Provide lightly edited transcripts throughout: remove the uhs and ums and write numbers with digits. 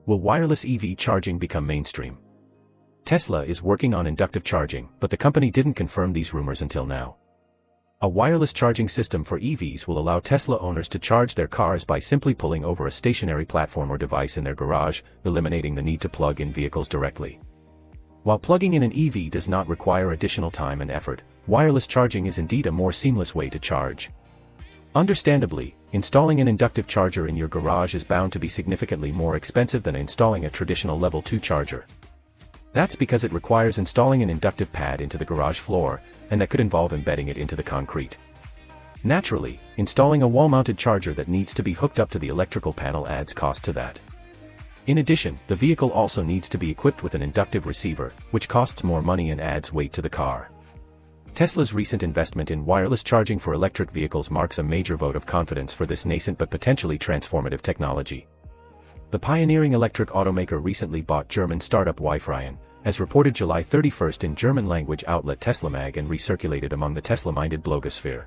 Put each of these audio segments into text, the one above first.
Will wireless EV charging become mainstream? Tesla is working on inductive charging, but the company didn't confirm these rumors until now. A wireless charging system for EVs will allow Tesla owners to charge their cars by simply pulling over a stationary platform or device in their garage, eliminating the need to plug in vehicles directly. While plugging in an EV does not require additional time and effort, wireless charging is indeed a more seamless way to charge. Understandably, installing an inductive charger in your garage is bound to be significantly more expensive than installing a traditional Level 2 charger. That's because it requires installing an inductive pad into the garage floor, and that could involve embedding it into the concrete. Naturally, installing a wall-mounted charger that needs to be hooked up to the electrical panel adds cost to that. In addition, the vehicle also needs to be equipped with an inductive receiver, which costs more money and adds weight to the car. Tesla's recent investment in wireless charging for electric vehicles marks a major vote of confidence for this nascent but potentially transformative technology. The pioneering electric automaker recently bought German startup Wi-Fi, as reported July 31st in German-language outlet TeslaMag and recirculated among the Tesla-minded blogosphere.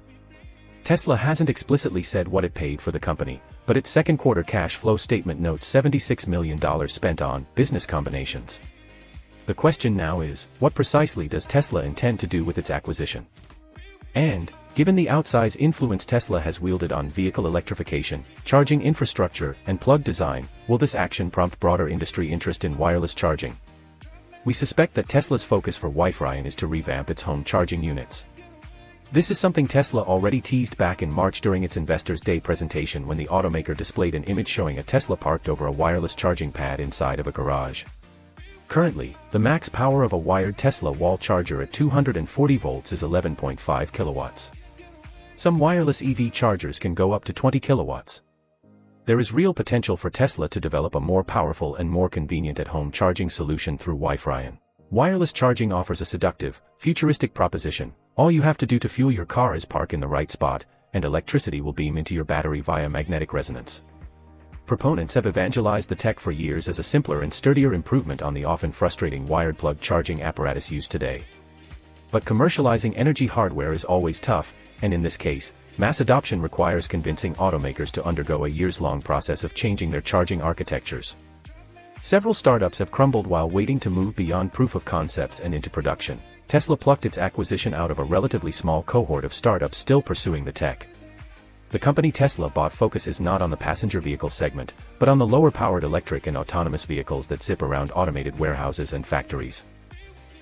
Tesla hasn't explicitly said what it paid for the company, but its second quarter cash flow statement notes $76 million spent on business combinations. The question now is, what precisely does Tesla intend to do with its acquisition? And, given the outsized influence Tesla has wielded on vehicle electrification, charging infrastructure, and plug design, will this action prompt broader industry interest in wireless charging? We suspect that Tesla's focus for Wi-Fi is to revamp its home charging units. This is something Tesla already teased back in March during its Investors' Day presentation when the automaker displayed an image showing a Tesla parked over a wireless charging pad inside of a garage. Currently, the max power of a wired Tesla wall charger at 240 volts is 11.5 kilowatts. Some wireless EV chargers can go up to 20 kilowatts. There is real potential for Tesla to develop a more powerful and more convenient at-home charging solution through Wi-Fi. Wireless charging offers a seductive, futuristic proposition. All you have to do to fuel your car is park in the right spot, and electricity will beam into your battery via magnetic resonance. Proponents have evangelized the tech for years as a simpler and sturdier improvement on the often frustrating wired plug charging apparatus used today. But commercializing energy hardware is always tough, and in this case, mass adoption requires convincing automakers to undergo a years-long process of changing their charging architectures. Several startups have crumbled while waiting to move beyond proof of concepts and into production. Tesla plucked its acquisition out of a relatively small cohort of startups still pursuing the tech. The company Tesla bought focuses not on the passenger vehicle segment, but on the lower-powered electric and autonomous vehicles that zip around automated warehouses and factories.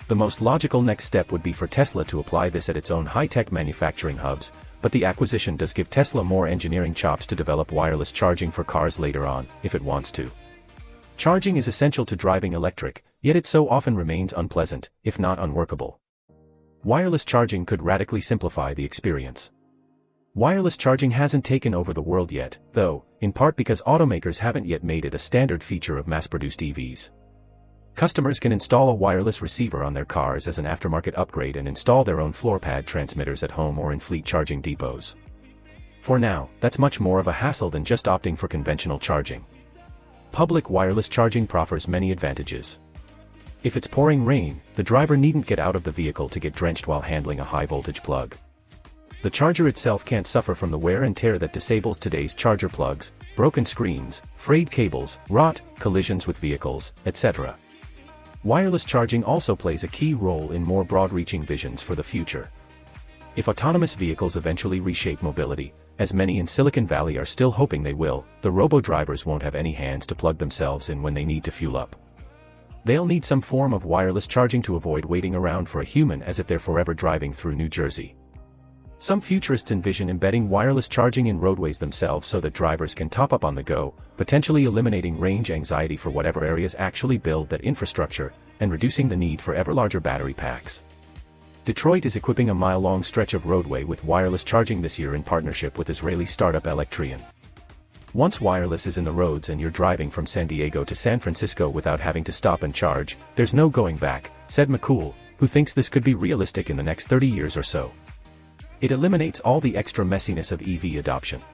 The most logical next step would be for Tesla to apply this at its own high-tech manufacturing hubs, but the acquisition does give Tesla more engineering chops to develop wireless charging for cars later on, if it wants to. Charging is essential to driving electric, yet it so often remains unpleasant, if not unworkable. Wireless charging could radically simplify the experience. Wireless charging hasn't taken over the world yet, though, in part because automakers haven't yet made it a standard feature of mass-produced EVs. Customers can install a wireless receiver on their cars as an aftermarket upgrade and install their own floor pad transmitters at home or in fleet charging depots. For now, that's much more of a hassle than just opting for conventional charging. Public wireless charging proffers many advantages. If it's pouring rain, the driver needn't get out of the vehicle to get drenched while handling a high-voltage plug. The charger itself can't suffer from the wear and tear that disables today's charger plugs, broken screens, frayed cables, rot, collisions with vehicles, etc. Wireless charging also plays a key role in more broad-reaching visions for the future. If autonomous vehicles eventually reshape mobility, as many in Silicon Valley are still hoping they will, the robo-drivers won't have any hands to plug themselves in when they need to fuel up. They'll need some form of wireless charging to avoid waiting around for a human as if they're forever driving through New Jersey. Some futurists envision embedding wireless charging in roadways themselves so that drivers can top up on the go, potentially eliminating range anxiety for whatever areas actually build that infrastructure, and reducing the need for ever larger battery packs. Detroit is equipping a mile-long stretch of roadway with wireless charging this year in partnership with Israeli startup Electrian. Once wireless is in the roads and you're driving from San Diego to San Francisco without having to stop and charge, there's no going back, said McCool, who thinks this could be realistic in the next 30 years or so. It eliminates all the extra messiness of EV adoption.